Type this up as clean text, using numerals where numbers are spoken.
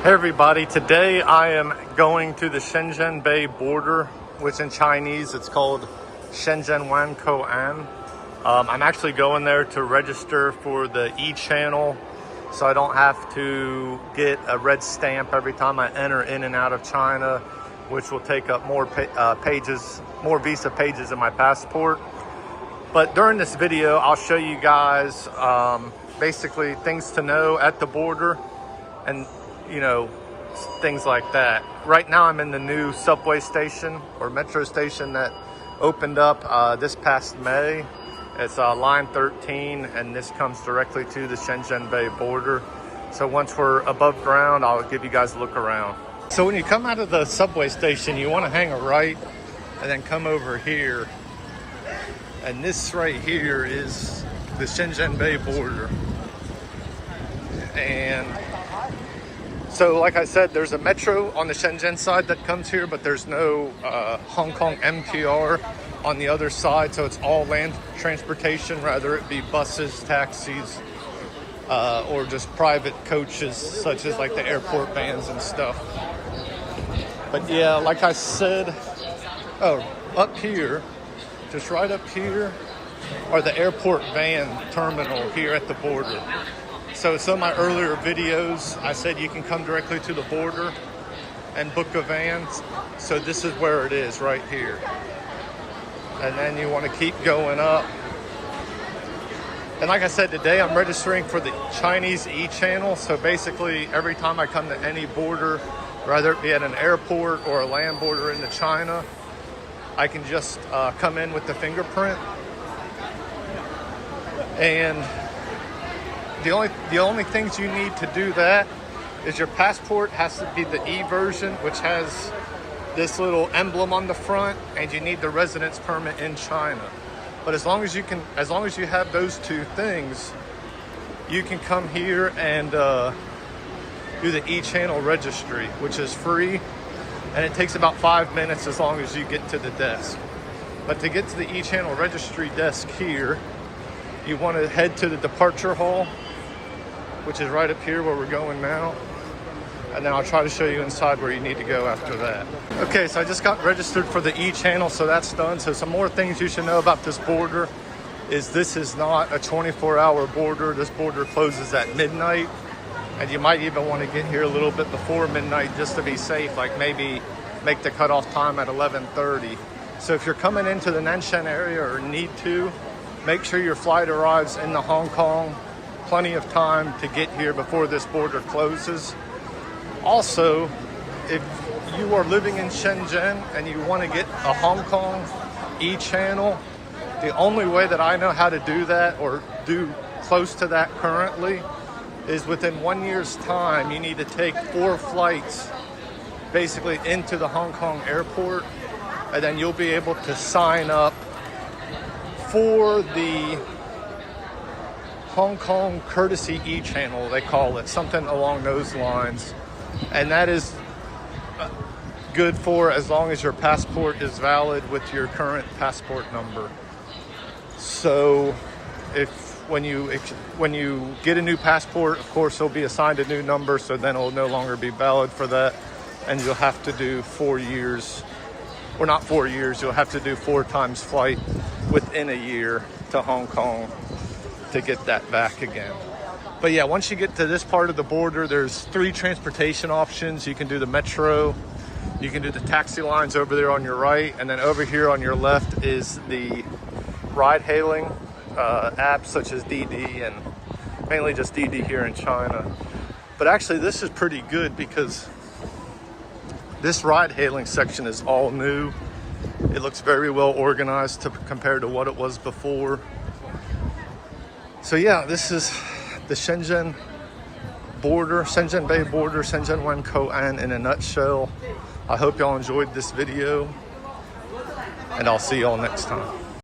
Hey everybody, today I am going to the Shenzhen Bay Border, which in Chinese it's called Shenzhen Wan Koan. I'm actually going there to register for the e-channel so I don't have to get a red stamp every time I enter in and out of China, which will take up more visa pages in my passport. But during this video, I'll show you guys basically things to know at the border and things like that. Right now I'm in the new subway station or metro station that opened up this past May. It's line 13, and this comes directly to the Shenzhen Bay border. So once we're above ground, I'll give you guys a look around. So when you come out of the subway station, you want to hang a right and then come over here. And this right here is the Shenzhen Bay border. And so, like I said, there's a metro on the Shenzhen side that comes here, but there's no Hong Kong MTR on the other side. So it's all land transportation, whether it be buses, taxis, or just private coaches, such as like the airport vans and stuff. But yeah, like I said, up here, just right up here, are the airport van terminal here at the border. So some of my earlier videos, I said you can come directly to the border and book a van. So this is where it is, right here. And then you want to keep going up. And like I said, today I'm registering for the Chinese e-channel. So basically, every time I come to any border, whether it be at an airport or a land border into China, I can just come in with the fingerprint. And the only things you need to do that is your passport has to be the e-version, which has this little emblem on the front, and you need the residence permit in China. But as long as you have those two things, you can come here and do the e-channel registry, which is free, and it takes about 5 minutes as long as you get to the desk. But to get to the e-channel registry desk here, you want to head to the departure hall, which is right up here where we're going now. And then I'll try to show you inside where you need to go after that. Okay, so I just got registered for the e-channel, so that's done. So some more things you should know about this border is this is not a 24-hour border. This border closes at midnight. And you might even want to get here a little bit before midnight just to be safe, like maybe make the cutoff time at 11:30. So if you're coming into the Nanshan area or need to, make sure your flight arrives in the Hong Kong. Plenty of time to get here before this border closes. Also, if you are living in Shenzhen and you want to get a Hong Kong e-channel, the only way that I know how to do that or do close to that currently is within 1 year's time, you need to take 4 flights basically into the Hong Kong airport, and then you'll be able to sign up for the Hong Kong courtesy e-channel, they call it, something along those lines. And that is good for as long as your passport is valid with your current passport number. So when you get a new passport, of course it'll be assigned a new number, so then it'll no longer be valid for that, and you'll have to do 4 years, or not 4 years, you'll have to do 4 times flight within a year to Hong Kong to get that back again. But yeah, once you get to this part of the border, there's 3 transportation options. You can do the metro, you can do the taxi lines over there on your right, and then over here on your left is the ride-hailing apps such as Didi, and mainly just Didi here in China. But actually this is pretty good because this ride-hailing section is all new. It looks very well organized compared to what it was before. So yeah, this is the Shenzhen border, Shenzhen Bay border, Shenzhen Wan Koan in a nutshell. I hope y'all enjoyed this video, and I'll see y'all next time.